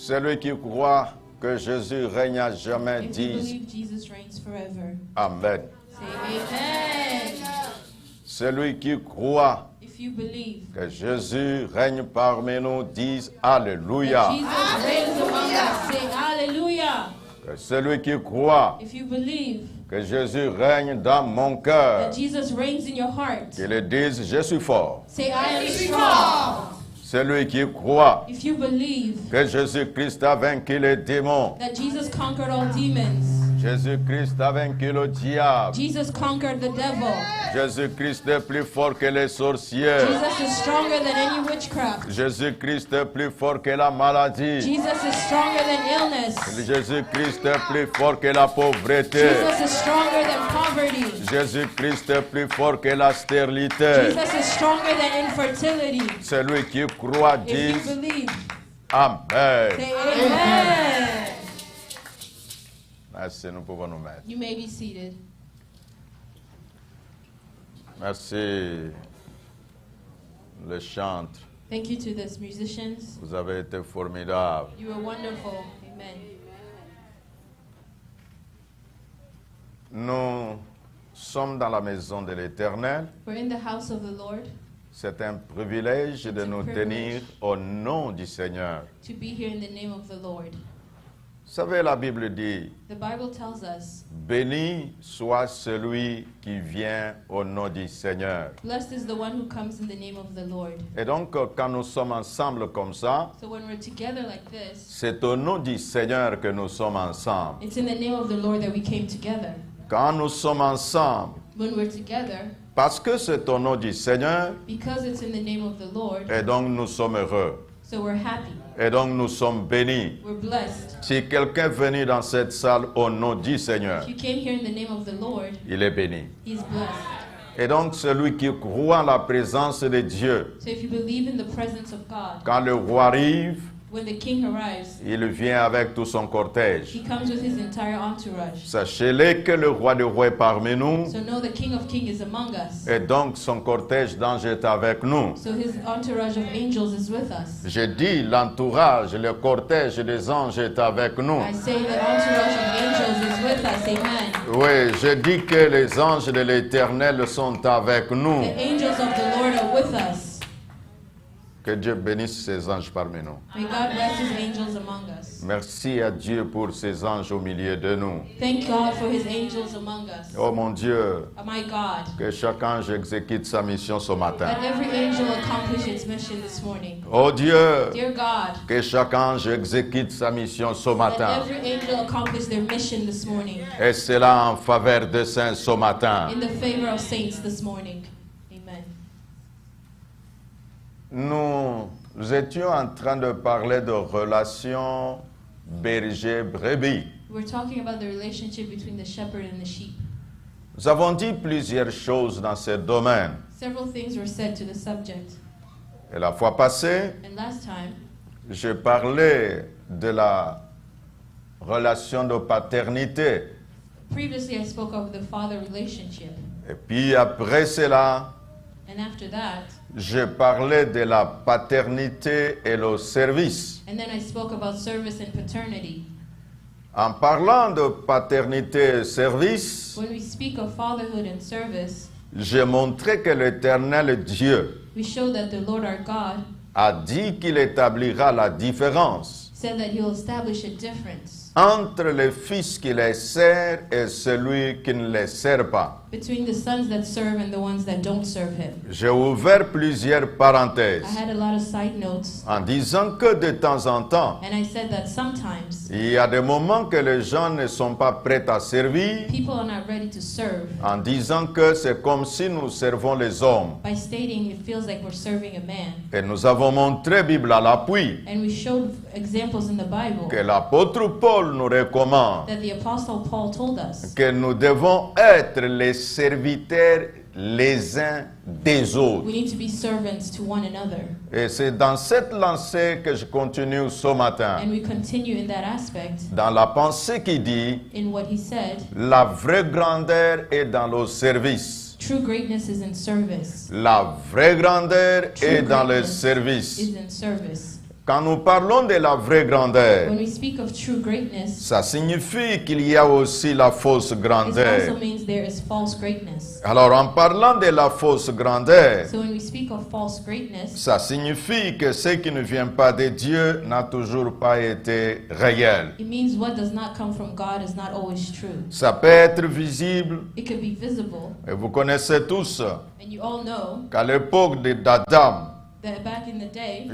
Celui qui croit que Jésus règne à jamais If you dise believe Jesus reigns forever, Amen. say amen. Celui qui croit If you believe que Jésus règne parmi nous dise that Alléluia. Jesus reigns among us, say hallelujah. Que celui qui croit If you believe que Jésus règne dans mon cœur, that Jesus reigns in your heart, qu'il le dise je suis fort. say I am strong. Celui qui croit If you believe que Jésus-Christ a vaincu les démons, that Jesus conquered all demons, Jésus-Christ a vaincu le diable, Jesus conquered the devil, Jésus-Christ est plus fort que les sorciers, Jesus is stronger than any witchcraft, Jésus-Christ est plus fort que la maladie, Jesus is stronger than illness, Jésus-Christ est plus fort que la pauvreté, Jesus is stronger than poverty, Jésus-Christ est plus fort que la stérilité. Jesus is stronger than infertility. Celui qui croit If you dit believe, Amen. say amen. Merci, nous pouvons nous mettre. You may be seated. Merci, les chantres. Thank you to the musicians. Vous avez été formidables. You were wonderful. Amen. Nous sommes dans la maison de l'Éternel. We're in the house of the Lord C'est un privilège de nous tenir au nom du Seigneur. to be here in the name of the Lord. Vous savez, la Bible dit, The Bible tells us, béni soit celui qui vient au nom du Seigneur. blessed is the one who comes in the name of the Lord. Et donc, quand nous sommes ensemble comme ça, So when we're together like this, c'est au nom du Seigneur que nous sommes ensemble. it's in the name of the Lord that we came together. Quand nous sommes ensemble, When we're together, parce que c'est au nom du Seigneur, because it's in the name of the Lord, et donc nous sommes heureux. so we're happy. Et donc nous sommes bénis. We're blessed. Si quelqu'un est venu dans cette salle au nom du Seigneur, If you came here in the name of the Lord, il est béni. He's blessed. Et donc celui qui croit en la présence de Dieu, So if you believe in the presence of God, quand le roi arrive, when the King arrives, il vient avec tout son cortège. He comes with His entire entourage. Sachez-le que le roi des rois est parmi nous, So know the King of Kings is among us. et donc son cortège d'anges est avec nous. So His entourage of angels is with us. Je dis l'entourage, le cortège des anges est avec nous. I say the entourage of angels is with us. Amen. Oui, je dis que les anges de l'Éternel sont avec nous. The angels of the Lord are with us. Que Dieu bénisse ses anges parmi nous. May God bless His angels among us. Merci à Dieu pour ses anges au milieu de nous. Thank God for His angels among us. Oh mon Dieu, Oh my God, que chaque ange exécute sa mission ce matin. let every angel accomplish its mission this morning. Oh Dieu, Dear God, que chaque ange exécute sa mission ce let matin. every angel accomplish their mission this morning. Et cela en faveur des saints ce matin. In the favor of saints this morning. Amen. Nous étions en train de parler de relations berger-brebis. We're talking about the relationship between the shepherd and the sheep. Nous avons dit plusieurs choses dans ce domaine. Several things were said to the subject. Et la fois passée, And last time, je parlais de la relation de paternité. previously I spoke of the father relationship. Et puis après cela, And after that, je parlais de la paternité et le service. and then I spoke about service and paternity. En parlant de paternité et service, When we speak of fatherhood and service, j'ai montré que l'Éternel Dieu we show that the Lord our God a dit qu'il établira la différence said that He'll establish a difference entre le fils qui les sert et celui qui ne les sert pas. between the sons that serve and the ones that don't serve Him. J'ai ouvert plusieurs parenthèses I had a lot of side notes, en disant que de temps en temps, and I said that sometimes il y a des moments que les gens ne sont pas prêts à servir, people are not ready to serve en disant que c'est comme si nous servons les hommes. by stating it feels like we're serving a man. Et nous avons montré, Bible à l'appui, And we showed examples in the Bible que l'apôtre Paul nous recommande that the Apostle Paul told us que nous devons être les serviteurs les uns des autres. we need to be servants to one another. Et c'est dans cette lancée que je continue ce matin, And we continue in that aspect dans la pensée qui dit, in what he said. la vraie grandeur est dans le service. True greatness is in service. La vraie grandeur True est dans le greatness service. is in service. Quand nous parlons de la vraie grandeur, when we speak of true greatness, ça signifie qu'il y a aussi la fausse it grandeur. also means there is false greatness. Alors, en parlant de la fausse grandeur, So when we speak of false greatness, ça signifie que ce qui ne vient pas de Dieu n'a toujours pas été réel. it means what does not come from God is not always true. Ça peut être visible, It could be visible, et vous connaissez tous and you all know qu'à l'époque d'Adam, that back in the day,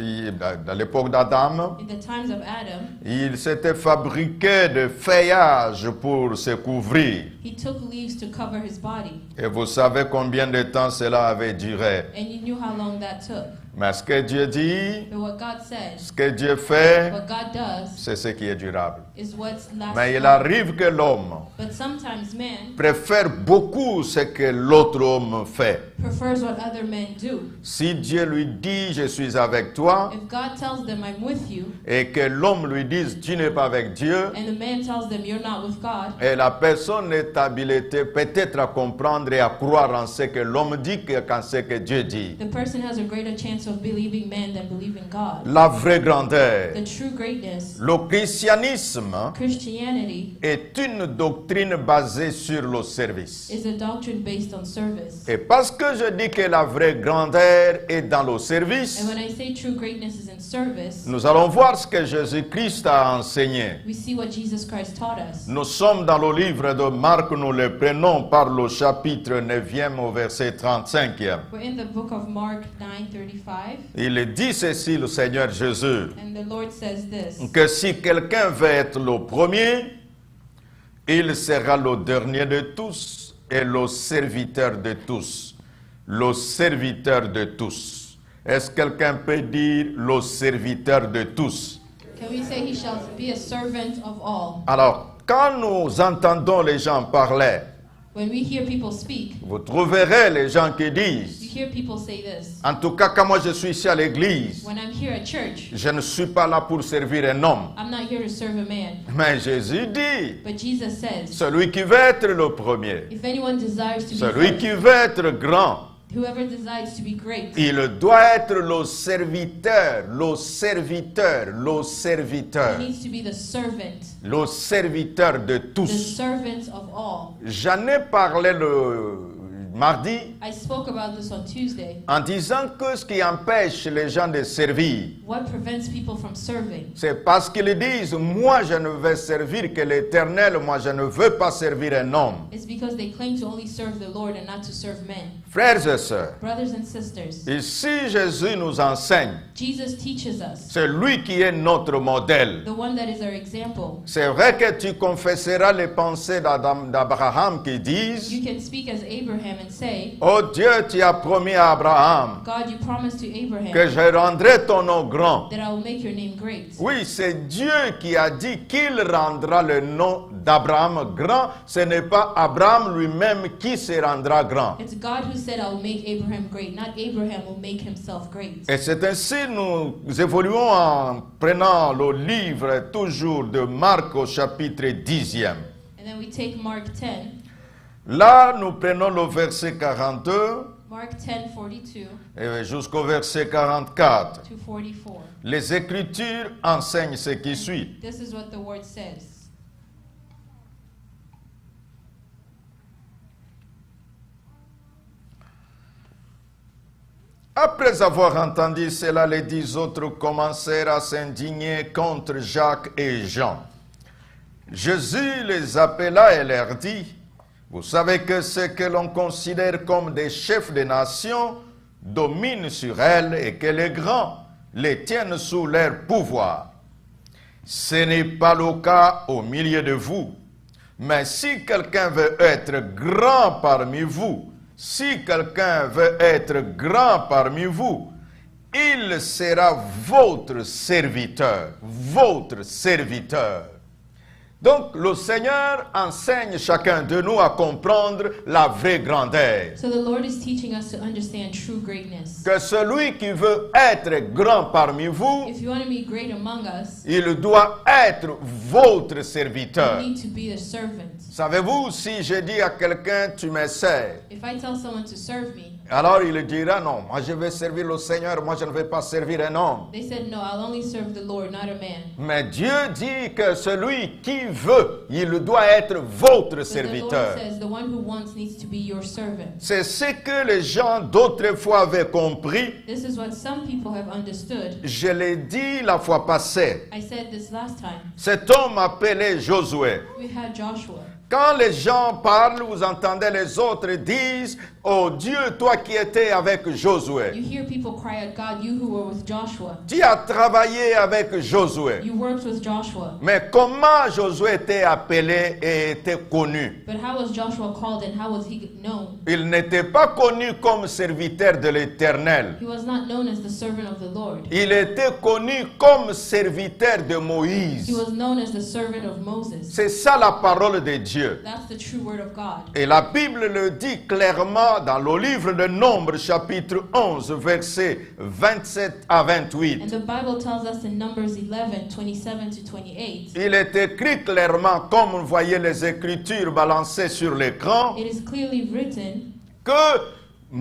dans l'époque d'Adam, in the times of Adam, il s'était fabriqué de feuillages pour se couvrir. he took leaves to cover his body, Et vous savez combien de temps cela avait duré. and you knew how long that took. Mais ce que Dieu dit, But what God said, ce que Dieu fait, what God does, c'est ce qui est durable. is what's lasting. Mais il arrive que l'homme But sometimes man préfère beaucoup ce que l'autre homme fait. prefers what other men do. Si Dieu lui dit, je suis avec toi, If God tells them, I'm with you, et que l'homme lui dise, tu n'es pas avec Dieu, and the man tells them, you're not with God, et la personne est habilitée peut-être à comprendre et à croire en ce que l'homme dit qu'en ce que Dieu dit. the person has a greater chance of believing man than believing God. La vraie grandeur. The true greatness, Le christianisme Christianity, est une doctrine basée sur le service. is a doctrine based on service. Et parce que je dis que la vraie grandeur est dans le service, And when I say true greatness is in service, nous allons voir ce que Jésus-Christ a enseigné. we see what Jesus Christ taught us. Nous sommes dans le livre de Marc, nous le prenons par le chapitre 9e au verset 35e. We're in the book of Mark 9:35, Il dit ceci, le Seigneur Jésus, and the Lord says this, que si quelqu'un veut être le premier, il sera le dernier de tous et le serviteur de tous. Le serviteur de tous. Est-ce que quelqu'un peut dire le serviteur de tous? can we say he shall be a servant of all? Alors, quand nous entendons les gens parler, When we hear people speak, vous trouverez les gens qui you disent, hear people say this. en tout cas, quand moi je suis ici à l'église, When I'm here at church, je ne suis pas là pour servir un homme. I'm not here to serve a man. Mais Jésus dit, But Jesus says, celui qui veut être le premier, if anyone desires to be celui first, qui veut être grand, whoever desires to be great, il doit être le serviteur, le serviteur, le serviteur, needs to be the servant de the tous. servant of all. J'en ai parlé le mardi I spoke about this on Tuesday. en disant que ce qui empêche les gens de servir, What prevents people from serving? c'est parce qu'ils disent, moi je ne veux servir que l'Éternel, moi je ne veux pas servir un homme. It's because they claim to only serve the Lord and not to serve men. Frères et sœurs, Brothers and sisters, ici Jésus nous enseigne, Jesus teaches us, c'est lui qui est notre modèle. the one that is our example. C'est vrai que tu confesseras les pensées d'Abraham qui disent, You can speak as Abraham and say, oh Dieu, tu as promis à Abraham God, you promised to que Abraham je rendrai ton nom grand. that I will make your name great. Oui, c'est Dieu qui a dit qu'il rendra le nom d'Abraham grand. Ce n'est pas Abraham lui-même qui se rendra grand. It's God who said, I will make Abraham great, not Abraham will make himself great. Et c'est ainsi nous évoluons en prenant le livre toujours de Marc au chapitre 10e. And then we take Mark 10, Là, nous prenons le verset 42 Mark 10:42 et jusqu'au verset 44. to 44. Les Écritures enseignent ce qui suit. This is what the word says. Après avoir entendu cela, les 10 autres commencèrent à s'indigner contre Jacques et Jean. Jésus les appela et leur dit, « Vous savez que ceux que l'on considère comme des chefs de nation dominent sur elles et que les grands les tiennent sous leur pouvoir. Ce n'est pas le cas au milieu de vous. Mais si quelqu'un veut être grand parmi vous, si quelqu'un veut être grand parmi vous, il sera votre serviteur, votre serviteur. » Donc, le Seigneur enseigne chacun de nous à comprendre la vraie grandeur. So the Lord is teaching us to understand true greatness. Que celui qui veut être grand parmi vous, If you want to be great among us, il doit être votre you serviteur. need to be a servant. Savez-vous, si je dis à quelqu'un, tu me sers, If I tell someone to serve me, Alors il dira, non, moi je vais servir le Seigneur, moi je ne vais pas servir un homme. They said, no, I'll only serve the Lord, not a man. Mais Dieu dit que celui qui veut, il doit être votre But the Lord serviteur. says, the one who wants needs to be your servant. C'est ce que les gens d'autrefois avaient compris. This is what some people have understood. Je l'ai dit la fois passée. I said this last time. Cet homme appelé Josué. We had Joshua. Quand les gens parlent, vous entendez les autres disent, oh Dieu, toi qui étais avec Josué. You hear people cry at God, you who were with Joshua. Tu as travaillé avec Josué. You worked with Joshua. Mais comment Josué était appelé et était connu? But how was Joshua called and how was he known? Il n'était pas connu comme serviteur de l'Éternel. He was not known as the servant of the Lord. Il était connu comme serviteur de He Moïse. was known as the servant of Moses. C'est ça la parole de Dieu. That's the true word of God. Et la Bible le dit clairement dans le livre de Nombres, chapitre 11, versets 27 à 28. And the Bible tells us in Numbers 11, 27 to 28, Il est écrit clairement, comme vous voyez les écritures balancées sur l'écran, it is clearly written, que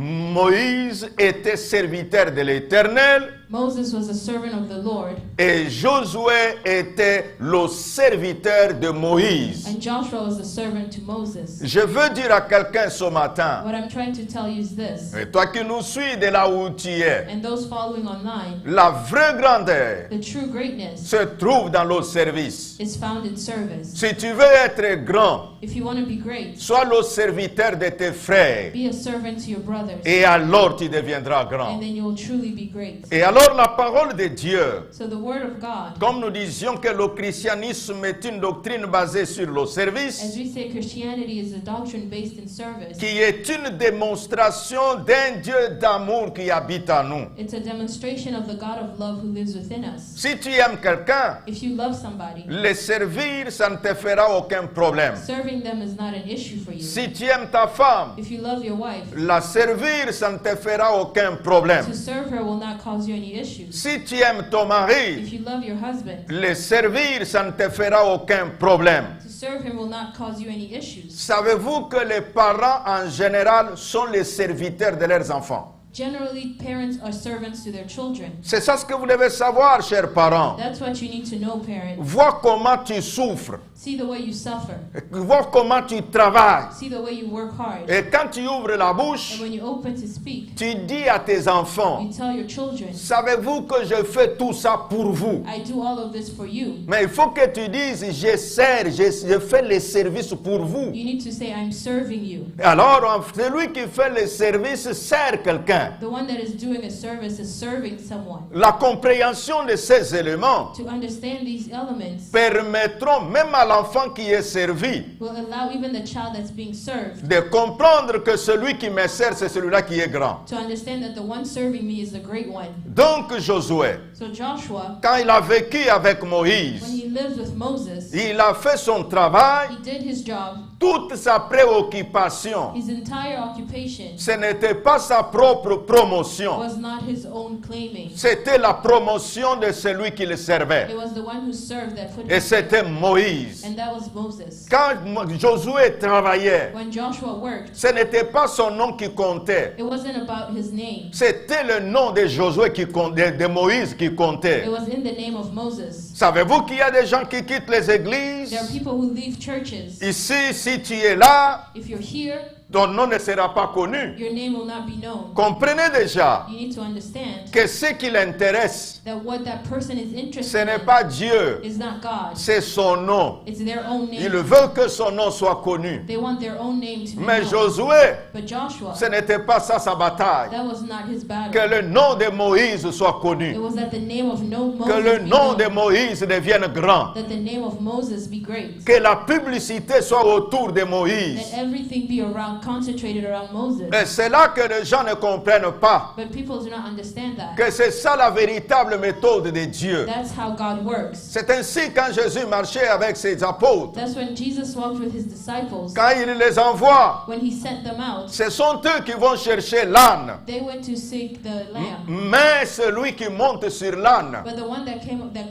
Moïse était serviteur de l'Éternel Moses was a servant of the Lord, et Josué était le serviteur de Moïse. and Joshua was a servant to Moses. Je veux dire à quelqu'un ce matin, What I'm trying to tell you is this, et toi qui nous suis de là où tu es, and those following online, la vraie grandeur the true greatness se trouve dans le service. is found in service. Si tu veux être grand, If you want to be great, sois le serviteur de tes frères be a servant to your brothers, et alors tu deviendras grand. and then you will truly be great. Et alors la parole de Dieu, So the word of God, comme nous disions que le christianisme est une doctrine basée sur le as service, we say, Christianity is a doctrine based in service. qui est une démonstration d'un Dieu d'amour qui habite en nous. It's a demonstration of the God of love who lives within us. Si tu aimes quelqu'un, If you love somebody, le servir, ça ne te fera aucun problème. serving them is not an issue for you. Si tu aimes ta femme, If you love your wife, la servir, ça ne te fera aucun problème. to serve her will not cause you any issues. Si tu aimes ton mari, If you love your husband, le servir, ça ne te fera aucun problème. to serve him will not cause you any issues. Savez-vous que les parents en général sont les serviteurs de leurs enfants? Generally, parents are servants to their children. C'est ça ce que vous devez savoir, chers parents. That's what you need to know, parents. Vois comment tu souffres. See the way you suffer. Vois comment tu travailles. See the way you work hard. Et quand tu ouvres la bouche, And when you open to speak, tu dis à tes enfants, you tell your children, savez-vous que je fais tout ça pour vous? I do all of this for you. Mais il faut que tu dises, je sers, je fais les services pour vous. You need to say, I'm serving you. Alors, celui qui fait les services sert quelqu'un. The one that is doing a service is serving someone. La compréhension de ces éléments To understand these elements permettront même à l'enfant qui est servi will allow even the child that's being served de comprendre que celui qui me sert, c'est celui-là qui est grand. to understand that the one serving me is the great one. Donc Josué, So Joshua, quand il a vécu avec when Moïse, he lived with Moses, il a fait son travail, he did his job. toute sa préoccupation. His entire occupation Ce n'était pas sa propre promotion, was not his own claiming. c'était la promotion de celui qui le servait. It was the one who served that put Et him, c'était Moïse. and that was Moses. Quand Josué travaillait, When Joshua worked, ce n'était pas son nom qui comptait. it wasn't about his name. C'était le nom de Josué qui comptait, de Moïse qui comptait. It was in the name of Moses. Savez-vous qu'il y a des gens qui quittent les églises? There are people who leave churches. Ici, si tu es là, If you're here, ton nom ne sera pas connu. your name will not be known. Comprenez déjà You need to understand que ce qui l'intéresse, that what that person is ce interested n'est in pas Dieu, is not God. c'est son nom. It's their own Il name. veut que son nom soit connu. They want their own name to be Mais known. Josué, But Joshua, ce n'était pas ça sa bataille. that was not his Que battle. le nom de Moïse soit connu. It was that the name of Moses Que le be nom de known. Moïse devienne grand. That the name of Moses be great. Que la publicité soit autour de Moïse. That everything be around, concentrated around Moses. Et c'est là que les gens ne comprennent pas But people do not understand that. que c'est ça la véritable méthode de Dieu. That's how God works. C'est ainsi quand Jésus marchait avec ses apôtres. That's when Jesus walked with his disciples. Quand il les envoie, When he sent them out, ce sont eux qui vont chercher l'âne. they went to seek the lamb. Mais celui qui monte sur l'âne, But the one that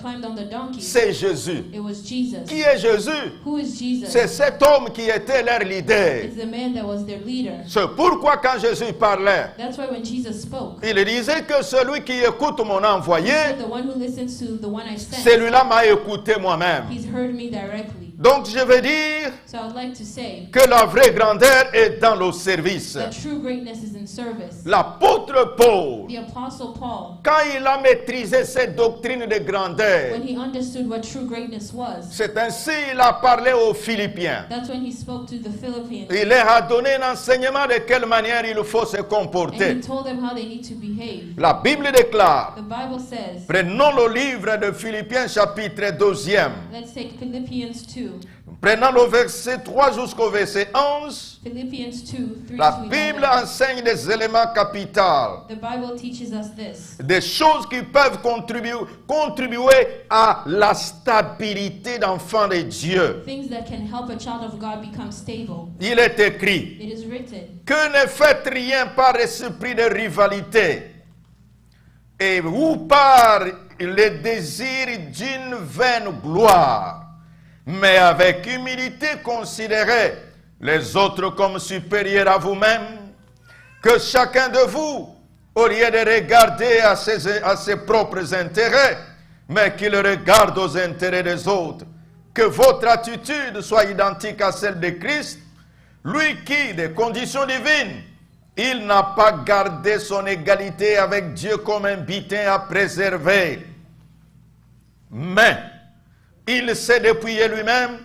climbed on the donkey, c'est Jésus. it was Jesus. Qui est Jésus? Who is Jesus? C'est cet homme qui était leur leader. It's the man that was was their leader. C'est pourquoi quand Jésus parlait, That's why when Jesus spoke, il disait que celui qui écoute mon envoyé, the one who listens to the one I sent, celui-là m'a écouté moi-même. he's heard me directly. Donc je veux dire So I would like to say que la vraie grandeur est dans le service. that true greatness is in service. L'apôtre Paul, The Apostle Paul, quand il a maîtrisé cette doctrine de grandeur, when he understood what true greatness was, c'est ainsi il a parlé aux Philippiens. that's when he spoke to the Philippines. Il leur a donné un enseignement de quelle manière il faut se And comporter. he told them how they need to behave. La Bible déclare, The Bible says, prenons le livre de Philippiens chapitre 2e, let's take Philippians 2. prenons le verset 3 jusqu'au verset 11. Philippians 2, 3 La to Bible 11. enseigne des éléments capitaux, The Bible teaches us this. des choses qui peuvent contribuer à la stabilité d'enfant de Dieu. Things that can help a child of God become stable. Il est écrit It is written, que ne faites rien par esprit de rivalité et ou par le désir d'une vaine gloire, mais avec humilité considérez les autres comme supérieurs à vous-même, que chacun de vous, au lieu de regarder à ses propres intérêts, mais qu'il regarde aux intérêts des autres, que votre attitude soit identique à celle de Christ, lui qui, des conditions divines, il n'a pas gardé son égalité avec Dieu comme un butin à préserver, mais il s'est dépouillé lui-même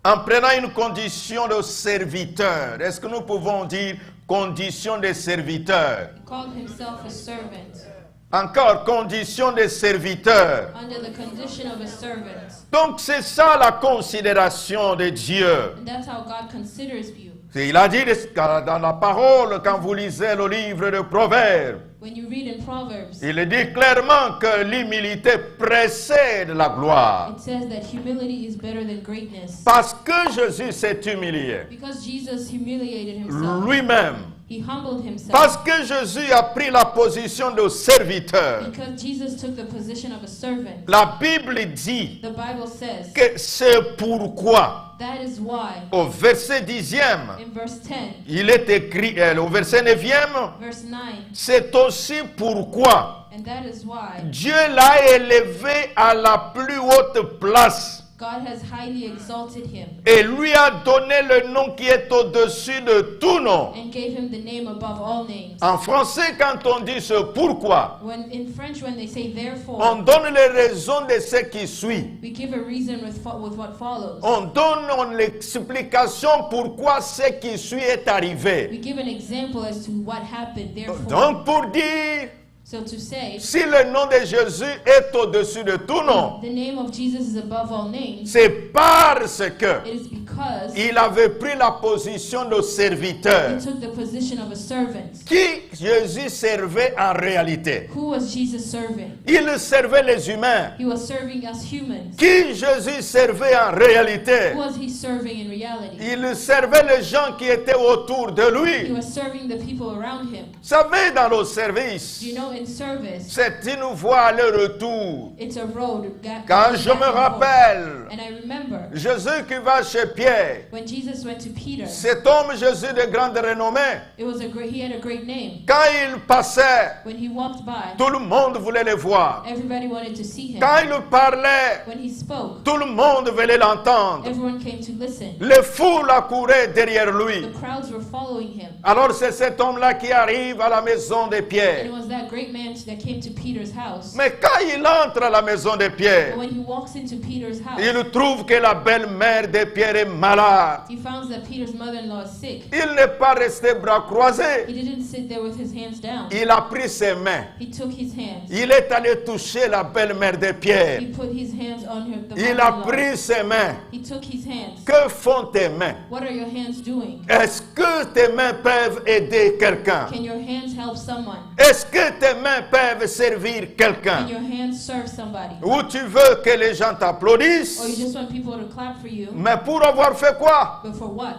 en prenant une condition de serviteur. Est-ce que nous pouvons dire condition de serviteur? he called himself a servant, Encore condition de serviteur. under the condition of a servant. Donc c'est ça la considération de Dieu. And that's how God considers you. Il a dit dans la parole, quand vous lisez le livre de Proverbes, When you read in Proverbs, il dit clairement que l'humilité précède la gloire. it says that humility is better than greatness. Parce que Jésus s'est humilié Because Jesus humiliated himself, lui-même. he humbled himself. Parce que Jésus a pris la position de serviteur. Because Jesus took the position of a servant. La Bible dit The Bible says, que c'est pourquoi, that is why, au verset 10e, in verse 10, il est écrit, au verset 9e, verse 9, c'est aussi pourquoi and that is why Dieu l'a élevé à la plus haute place God has highly exalted him et lui a donné le nom qui est au-dessus de tout nom. and gave him the name above all names. En français, quand on dit ce pourquoi, When in French, when they say on therefore, donne les raisons de ce qui suit. we give a reason with what follows. On donne l'explication pourquoi ce qui suit est arrivé. We give an example as to what happened. Therefore, Donc pour dire, so to say, si le nom de Jésus est au-dessus de tout nom, the name of Jesus is above all names, c'est parce que it is because il avait pris la position de he serviteur. took the position of a servant. Qui Jésus servait en réalité? Who was Jesus serving? Il servait les humains. He was serving us humans. Qui Jésus servait en réalité? Who was he serving in reality? Il servait les gens qui étaient autour de He lui. was serving the people around him. Vous savez, dans le service, Do you know, in service, c'est une voie aller-retour. it's a road. Quand je me rappelle, And I remember Jésus qui va chez Pierre, when Jesus went to Peter, cet homme Jésus de grande renommée, it was he had a great name. quand il passait, When he walked by, tout le monde voulait le voir. everybody wanted to see him. Quand il parlait, When he spoke, tout le monde voulait l'entendre. everyone came to listen. Les foules accouraient derrière lui. The crowds were following him. Alors c'est cet homme-là qui arrive à la maison de And Pierre. it was that great man that came to Peter's house. Mais quand il entre à la maison de Pierre, But when he walks into Peter's house, il trouve que la belle-mère de Pierre est malade. he finds that Peter's mother-in-law is sick. Il n'est pas resté bras He croisés. didn't sit there with his hands down. Il a pris ses mains. He took his hands. Il est allé toucher la belle-mère de Pierre. He put his hands on her. The Il a mother-in-law. pris ses mains. He took his hands. Que font tes mains? What are your hands doing? Est-ce que tes mains peuvent aider quelqu'un? Can your hands help someone? Est-ce que tes mains peuvent servir quelqu'un? Can your hands serve somebody? Ou tu veux que les gens Or you t'applaudissent? just want people to clap for you? Mais pour avoir fait quoi? But for what?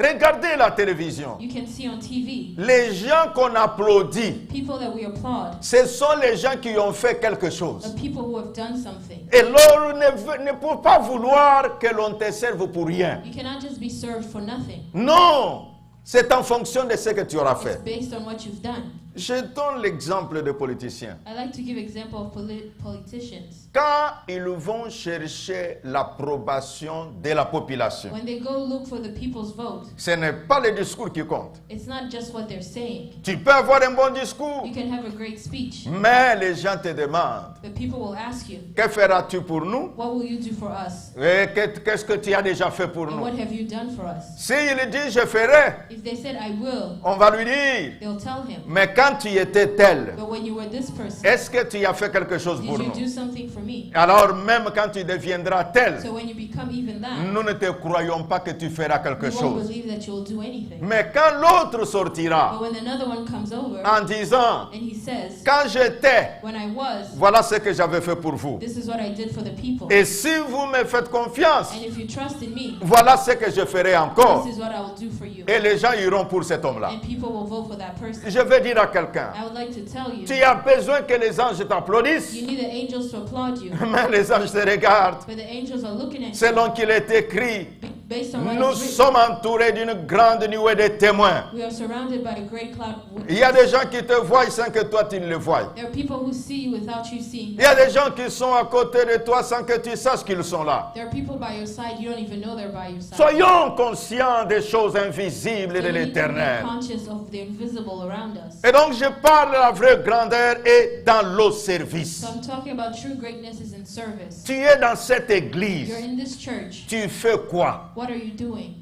Regardez la télévision. You can see on TV. Les gens qu'on applaudit, People that we applaud ce sont les gens qui ont fait quelque chose. are people who have done something. Et l'on ne peut pas vouloir que l'on te serve pour rien. You cannot just be served for nothing. Non, C'est en fonction de ce que tu auras It's fait. based on what you've done. Je donne l'exemple de politiciens. I like to give example of politicians. Quand ils vont chercher l'approbation de la population, When they go look for the people's vote, ce n'est pas le discours qui compte. it's not just what they're saying. Tu peux avoir un bon discours, You can have a great speech, mais les gens te demandent, but people will ask you, que feras-tu pour nous? what will you do for us? Et qu'est-ce que tu as déjà fait pour And nous? what have you done for us? S'il dit je ferai, If they said, I will, on va lui dire, they'll tell him. mais quand tu étais tel, But when you were this person, est-ce que tu as fait quelque chose did pour you nous? do something for me? Alors même quand tu deviendras tel, So when you become even that, nous ne te croyons pas que tu feras quelque we won't chose. believe that you'll do anything. Mais quand l'autre But sortira when another one comes over en disant, and he says, quand j'étais, when I was, voilà ce que j'avais fait pour vous. this is what I did for the people. Et si vous me faites confiance, And if you trust in me, voilà ce que je ferai encore. this is what I will do for you. Et les gens iront pour cet homme-là. And people will vote for that person. Je vais dire à quelqu'un, I would like to tell you, tu as besoin que les anges t'applaudissent, you need the angels to applaud you. mais les anges te regardent. But the angels are looking at you Selon qu'il est écrit, based on what nous is written. sommes entourés d'une grande nuée de témoins. We are surrounded by a great cloud. Il y a des gens qui te voient sans que toi tu ne les voies. There are people who see you without you seeing. Il y a des gens qui sont à côté de toi sans que tu saches qu'ils sont là. There are people by your side, you don't even know they're by your side. Soyons conscients des choses invisibles So de we need to be l'Éternel. conscious of the invisible around us. Et donc je parle de la vraie grandeur et dans le service. So I'm talking about true greatness is in service. Tu es dans cette You're église. in this church. Tu fais quoi? What are you doing?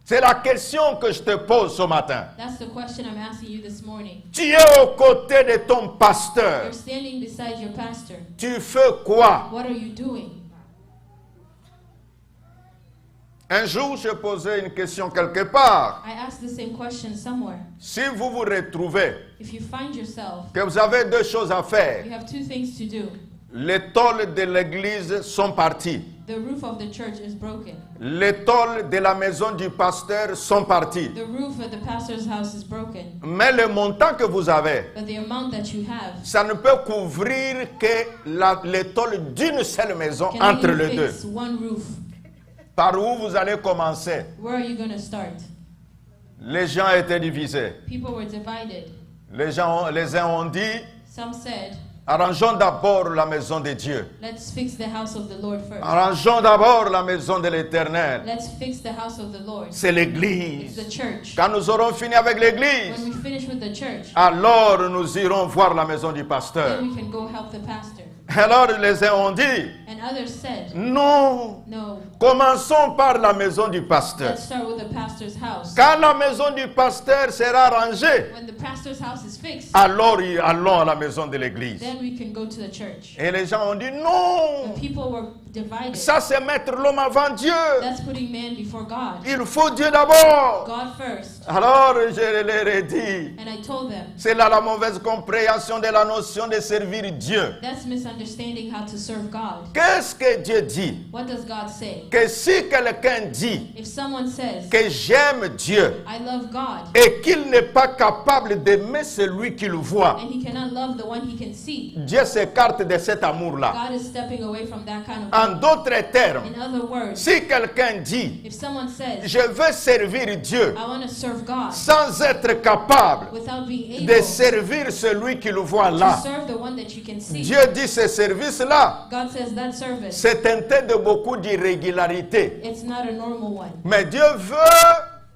C'est la question que je te pose ce matin. That's the question I'm asking you this morning. Tu es aux côtés de ton pasteur. You're standing beside your pastor. Tu fais quoi? What are you doing? Un jour, je posais une question quelque part. I asked the same question somewhere. Si vous vous retrouvez If you find yourself, que vous avez deux choses à faire, you have two things to do. les tôles de l'église sont parties. The roof of the church is broken. Les tôles de la maison du pasteur sont parties. The roof of the pastor's house is broken. Mais le montant que vous avez, But the amount that you have ça ne peut couvrir que les tôles d'une seule maison can entre only les deux. fix one roof. Par où vous allez commencer? Where are you going to start? Les gens étaient divisés. People were divided. Les uns ont dit, Some said, arrangeons d'abord la maison de Dieu. let's fix the house of the Lord first. Arrangeons d'abord la maison de l'Éternel. Let's fix the house of the Lord. C'est It's l'église. the church. Quand nous aurons fini avec l'église, When we finish with the church, alors nous irons voir la maison du pasteur. then we can go help the pastor. Alors les uns ont dit, And others said, non, no, commençons par la maison du pasteur. let's start with the pastor's house. Quand la maison du pasteur sera rangée, When the pastor's house is fixed, alors allons à la maison de l'église. then we can go to the church. Et les gens ont dit, non, The people were divided. ça c'est mettre l'homme avant Dieu. That's putting man before God. Il faut Dieu d'abord. God first. Alors je leur ai dit, And I told them, c'est là la mauvaise compréhension de la notion de servir Dieu. that's misunderstanding how to serve God. Qu'est-ce que Dieu dit? What does God say? Que si quelqu'un dit If someone says, que j'aime Dieu I love God, et qu'il n'est pas capable d'aimer celui qu'il voit, and he cannot love the one he can see, Dieu s'écarte de cet amour-là. God is stepping away from that kind of En love. d'autres termes, In other words, si quelqu'un dit if someone says, je veux servir Dieu I want to serve God sans être capable without being de able servir celui qu'il voit to là, serve the one that you can see, Dieu dit ce service-là, God says that service, c'est teinté de beaucoup d'irrégularité. it's not a normal one. Mais Dieu veut,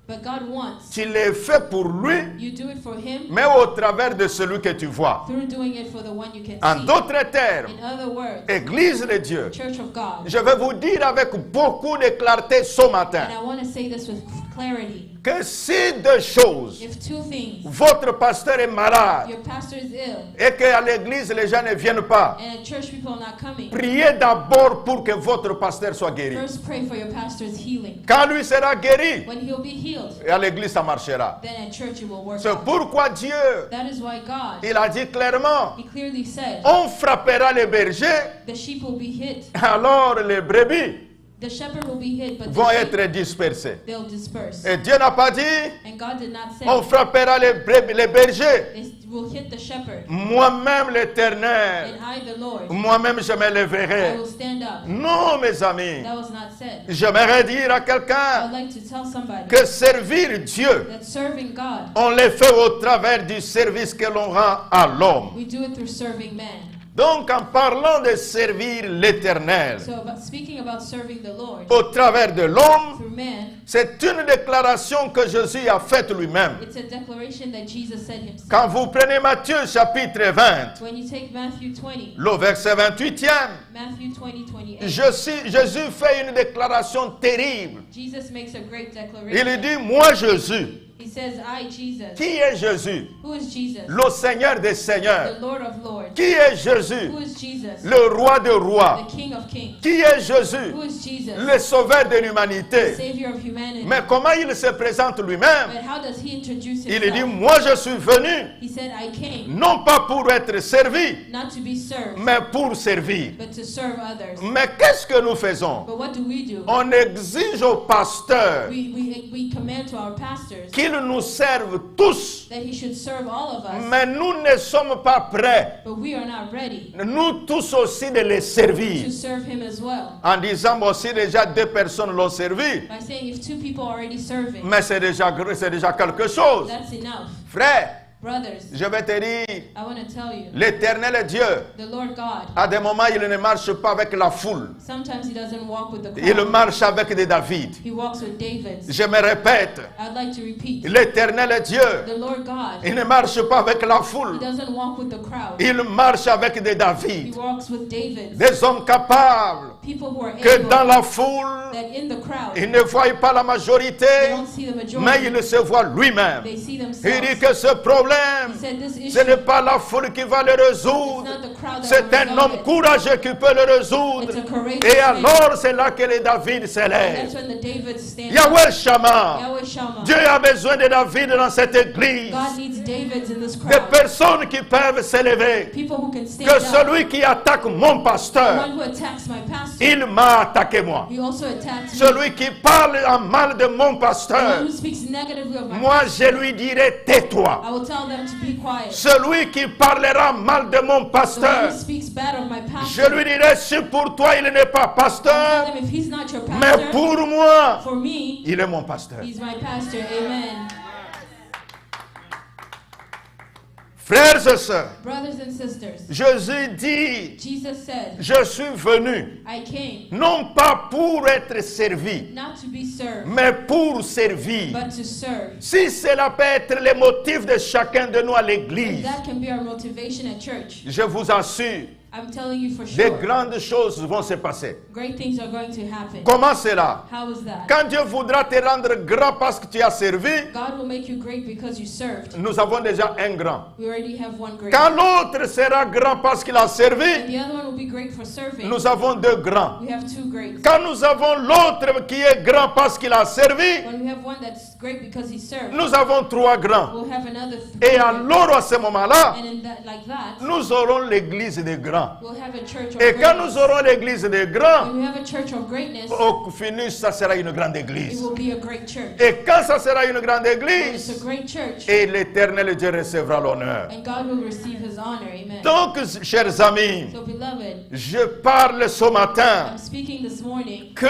But God wants, tu le fais pour lui, you do it for him mais au travers de celui que tu vois. through doing it for the one you can En see. d'autres termes, In other words, Église de Dieu, Church of God. je vais vous dire avec beaucoup de clarté ce matin And I want to say this with clarity. que si deux choses, If two things, votre pasteur est malade your pastor is ill, et qu'à l'église les gens ne viennent pas, and at church people are not coming, priez d'abord pour que votre pasteur soit guéri. first pray for your pastor's healing. Quand lui sera guéri, When he'll be healed, et à l'église ça marchera. then at church it will work C'est out. pourquoi Dieu, That is why God, il a dit clairement, he clearly said, on frappera les bergers, the sheep will be hit, alors les brebis The shepherd will be hid, but vont the sheep, être dispersés. they'll disperse. Et Dieu n'a pas dit, And God did not say on frappera les bergers. they will hit the shepherd. Moi-même l'Éternel, And I, the Lord, moi-même je me I lèverai. will stand up. Non, mes amis, That was not said. j'aimerais dire à I quelqu'un would like to tell somebody que servir Dieu, that serving God, on le fait au travers du service que l'on rend à l'homme. we do it through serving man. Donc, en parlant de servir l'Éternel So speaking about serving the Lord au travers de l'homme, through man, c'est une déclaration que Jésus a faite lui-même. it's a declaration that Jesus said himself. Quand vous prenez Matthieu chapitre 20, When you take Matthew 20, le verset 28e, Matthew 20:28, Jésus fait une déclaration terrible. Jesus makes a great Il declaration. dit, moi Jésus. He says, I, Jesus. Qui est Jésus? Who is Jesus? Le Seigneur des Seigneurs. The Lord of Lords. Qui est Jésus? Who is Jesus? Le Roi des Rois. The King of Kings. Qui est Jésus? Who is Jesus? Le Sauveur de The l'humanité. Savior of humanity. Mais comment il se présente lui-même? But how does he introduce Il dit, himself? moi je suis venu, He said, I came non pas pour être servi, not to be served, mais pour servir. but to serve others. Mais qu'est-ce que nous faisons? But what do? On exige aux pasteurs We command to our pastors qu'ils nous servent tous, that he should serve all of us, mais nous ne sommes pas prêts, but we are not ready nous tous aussi, de les servir. to serve him as well. En disant, moi aussi déjà 2 personnes l'ont servi, By saying if 2 people are already serving, mais c'est déjà quelque chose. that's enough. Frère, Brothers, je vais te dire, I want to tell you, l'Éternel Dieu, the Lord God, à des moments, il ne marche pas avec la foule. sometimes he doesn't walk with the Il crowd. marche avec des David. He walks with David. Je me répète, I'd like to repeat, l'Éternel Dieu, the Lord God, il ne marche pas avec la he foule. doesn't walk with the crowd. Il marche avec des He David. walks with David. Des hommes capables People who are que dans able, la foule, that in the crowd, il ne voit pas la they majorité, don't see the mais majority, il se voit lui-même. they see Il themselves. dit que ce problème, He said this ce issue, n'est pas la foule qui va le it's résoudre. not the crowd that C'est will un resolve homme it. courageux qui peut le résoudre. It's a courageous Et man. alors, c'est là que les David And s'élèvent. that's when the David stands. Yahweh Shammah. Yahweh Shammah. Dieu a besoin de David dans cette église. God needs Davids in this Des crowd. personnes qui peuvent s'élever. People who can stand Que up. celui qui attaque mon The pasteur, one who attacks my pastor, il m'a attaqué moi. he also attacks me. Celui qui parle en mal de mon The one pasteur, who speaks negatively of my moi pastor, je lui dirai tais-toi. I will tell them to be quiet. Celui qui parlera mal de mon The one pasteur, who speaks bad of my je pastor, lui dirai si pour toi il n'est pas I'll tell pasteur, them if he's not your mais pastor, pour moi, for me, il est mon pasteur. he's my pastor. Amen. Frères et sœurs, Brothers and sisters, Jésus dit, Jesus said, je suis venu, I came non pas pour être servi, not to be served, mais pour servir. but to serve. Si cela peut être le motif de chacun de nous à l'église, That can be our motivation at church. je vous assure, I'm telling you for de sure, grandes choses vont se passer. great things are going to happen. Comment cela? How is that? Quand Dieu voudra te rendre grand parce que tu as servi, God will make you great because you served. nous avons déjà un grand. We already have one great. Quand l'autre sera grand parce qu'il a And servi, the other one will be great for serving. nous avons 2 grands. We have 2 greats. Quand nous avons l'autre qui est grand parce qu'il a servi, When we have one that's great because he served, nous avons 3 grands. we'll have another 3 Et great. alors à ce moment-là, And in that, like that, nous aurons l'église des grands. we'll have a church of Et quand greatness. nous aurons l'église des grands, When we have a church of greatness, au finish, ça sera une grande it église. will be a great church. Et quand ça sera une grande When it's église, a great church, et l'éternel Dieu recevra l'honneur. and God will receive his honor. Amen. Donc, chers amis, So beloved, je parle ce matin I'm speaking this morning que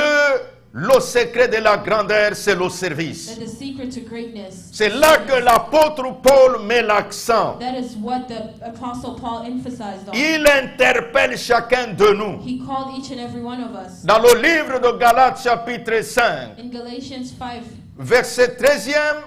le secret de la grandeur, c'est le service. that the secret to greatness, C'est là que l'apôtre Paul met l'accent. that is what the apostle Paul emphasized on. Il interpelle chacun de nous. He called each and every one of us. Dans le livre de Galates chapitre 5, In Galatians 5:13, verset 13e,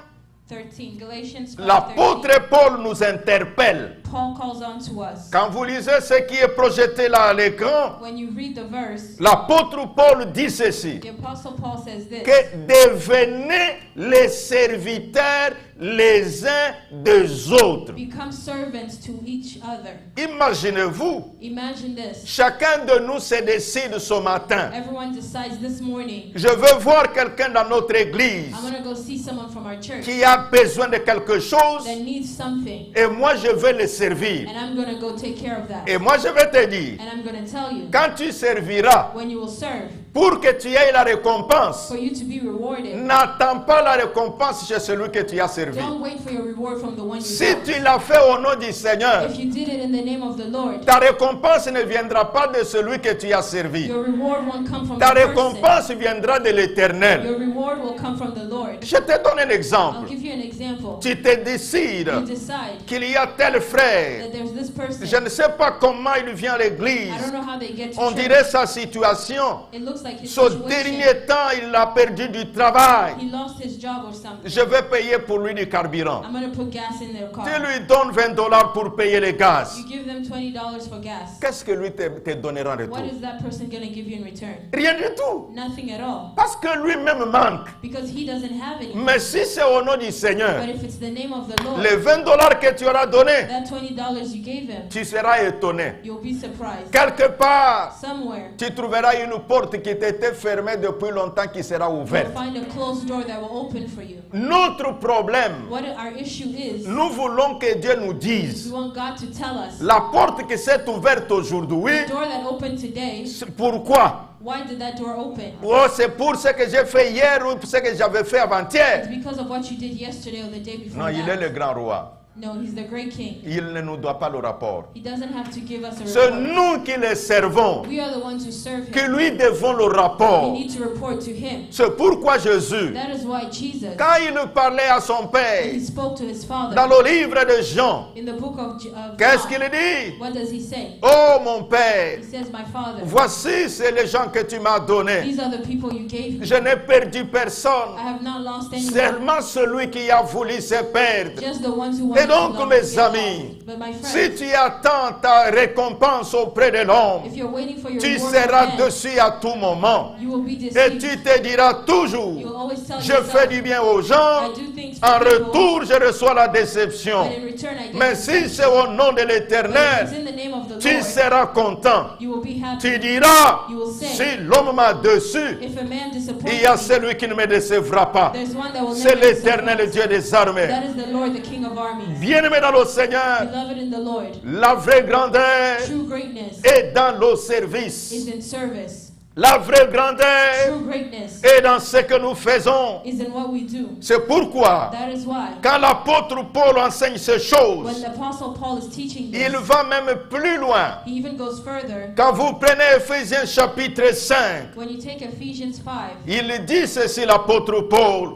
Galatians 5:13, l'apôtre Paul nous interpelle. Paul calls on to us. Quand vous lisez ce qui est projeté là à l'écran, When you read the verse, l'apôtre Paul dit ceci, the apostle Paul says this, que devenez les serviteurs les uns des autres. become servants to each other. Imaginez-vous, Imagine this. chacun de nous se décide ce matin. Everyone decides this morning, Je veux voir quelqu'un dans notre église I'm going to go see someone from our church qui a besoin de quelque chose that needs something, et moi je vais le servir. and I'm going to go take care of that. Et moi je vais te dire, And I'm going to tell you, quand tu serviras, when you will serve, pour que tu aies la récompense, for you to be rewarded. n'attends pas la récompense chez celui que tu as servi. Don't wait for your reward from the one you Si serve. tu l'as fait au nom du Seigneur, If you did it in the name of the Lord, ta récompense ne viendra pas de celui que tu as servi. your reward won't come from Ta the person. récompense viendra de l'Éternel. Your reward will come from the Lord. Je te donne un I'll exemple. give you an example. Tu te décides You decide qu'il y a tel frère. that there's this person. Je ne sais pas comment il vient à I l'église. don't know how they get to On church. dirait sa situation. It looks like his Ce situation. dernier temps, il a perdu du travail. He lost his job or something. Je vais payer pour lui du carburant. I'm going to put gas in their car. Tu lui donnes $20 pour payer le gaz. You give them $20 for gas. Qu'est-ce que lui te donnera en retour? What is that person going to give you in return? Rien du tout. Nothing at all. Parce que lui-même manque. Because he doesn't have any. Mais si c'est au nom du Seigneur, But if it's the name of the Lord, les $20 que tu auras donné, that $20 you gave him, tu seras étonné. you'll be surprised. Quelque part, Somewhere, tu trouveras une porte qui t'était fermée depuis longtemps qui sera you'll ouverte. find a closed door that will open for you. Notre problème, What our issue is, nous voulons que Dieu nous we dise, want God to tell us. la porte qui s'est ouverte aujourd'hui, The door that opened today, c'est pourquoi? why did that door open? Oh, c'est pour ce que j'ai fait hier ou pour ce que j'avais fait It's avant-hier. because of what you did yesterday or the day before Non, il est that. le grand roi. No, he's the great king. Il ne nous doit pas le rapport. He doesn't have to give us a C'est report. nous qui le servons, We are the ones who serve que him. lui devons le We rapport. need to report to him. C'est pourquoi Jésus, That is why Jesus, quand il parlait à son he Père, spoke to his father dans le livre de Jean, in the book of qu'est-ce John. qu'il dit? What does he say? Oh mon Père, He says, my father, voici c'est les gens que tu m'as donnés. these are the people you gave me. Je n'ai perdu personne, I have not lost anyone. seulement celui qui a voulu se perdre. Just the ones who Et wanted donc, to mes get lost. amis, But my si friends, tu attends ta récompense auprès de l'homme, if you're waiting for your tu reward seras from man, dessus à tout moment. you will be Et deceived. tu te diras You toujours, will always tell je yourself, fais du bien aux gens, I do things en for people, retour je reçois la déception. but in return I get Mais si rejection. c'est au nom de But if it's l'Éternel, in the name of the tu Lord, seras content. you will be happy. Tu diras, You will say, si l'homme m'a déçu, if a man disappoints il y a me, celui qui ne me décevra pas. there's one that will C'est never l'Éternel disappoint. Dieu des armées. That is the Lord, the King of armies. Bien-aimé dans le Seigneur, Beloved in the Lord, la vraie grandeur true greatness est dans le is service. in service. La vraie grandeur True greatness est dans ce que nous faisons. is in what we do. C'est pourquoi, That is why quand l'apôtre Paul enseigne ces when choses, the Apostle Paul is teaching il this, va même plus loin. he even goes further. Quand vous prenez Éphésiens chapitre 5, When you take Ephesians 5, il dit ceci, l'apôtre Paul,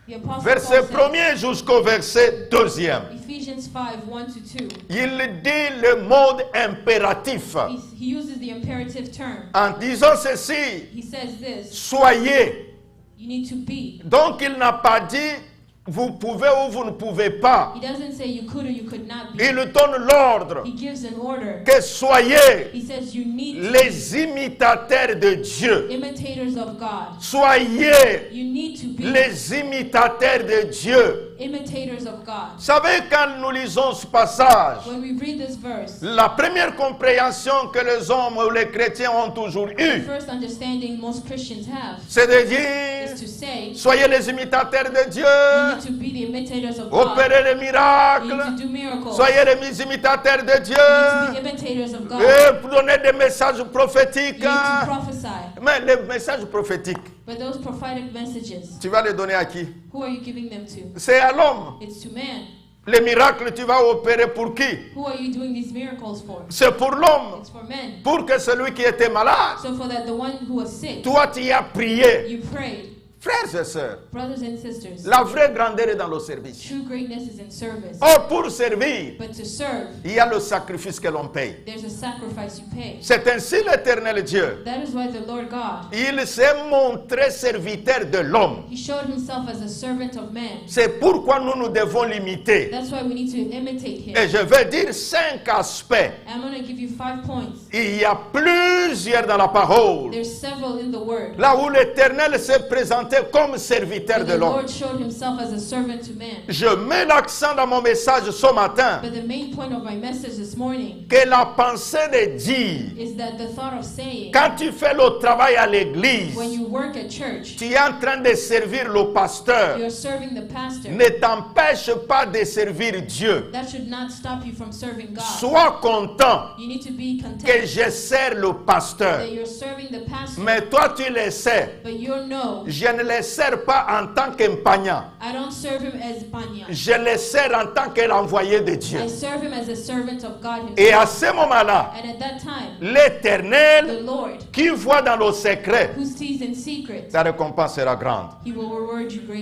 the Apostle verset Paul 1er jusqu'au verset 2e. says, Ephesians 5, 1 to 2, Il dit le mode impératif he uses the imperative term. en disant ceci, He says this, soyez. you need to be. Donc il n'a pas dit vous pouvez ou vous ne pouvez pas. He doesn't say you could or you could not be. Il donne l'ordre He gives an order. que soyez He says you need to les imitateurs de Dieu. be imitators of God. Soyez You need to be les imitateurs de Dieu. imitators of God. Vous savez, quand nous lisons ce passage, When we read this verse, la première compréhension que les hommes ou les chrétiens ont toujours the eue, first understanding most Christians have c'est de is dire, to say soyez les imitateurs de you Dieu, need to be the imitators of God. opérez les You need miracles, to do miracles. soyez les imitateurs de You need to Dieu, be imitators of God. et donner des messages You prophétiques. need to prophesy. Mais les messages prophétiques, But those prophetic messages, tu vas les donner à qui? who are you giving them to? C'est à l'homme. It's to man. Les miracles, tu vas opérer pour qui? Who are you doing these miracles for? C'est pour l'homme. It's for men. Pour que celui qui était malade, So for that the one who was sick, toi tu y as prié. you prayed. Frères et sœurs, Brothers and sisters, la vraie grandeur est dans le service. true greatness is in service. Or, pour servir, But to serve, il y a le sacrifice que l'on paye. there's a sacrifice you pay. C'est ainsi l'Éternel Dieu. That is why the Lord God, Il s'est montré serviteur de l'homme. He showed Himself as a servant of man. C'est pourquoi nous devons l'imiter. That's why we need to imitate Him. Et je vais dire 5 aspects. I'm going to give you 5 points. Il y a plusieurs dans la parole. There's several in the Word. Là où l'Éternel s'est présenté présenté comme serviteur But de the l'homme. Lord showed himself as a servant to man. Je mets l'accent dans mon message ce matin But the main point of my message this morning que la pensée de dire, is that the thought of saying, quand tu fais le travail à l'église, when you work at church, tu es en train de servir le pasteur, you're serving the pastor. ne t'empêche pas de servir Dieu. That should not stop you from serving God. Sois content You need to be que content je sers le pasteur. that you're serving the pastor. Mais toi, tu le sais. But you know, Je ne le sers pas en tant qu'empagnant. I don't serve him as Panya. Je le sers en tant que l'envoyé de Dieu. I serve him as a servant of God Et à himself. ce moment-là, And at that time, l'Éternel, the Lord, qui voit dans le secret, who sees in secret, ta récompense sera grande. he will reward you greatly.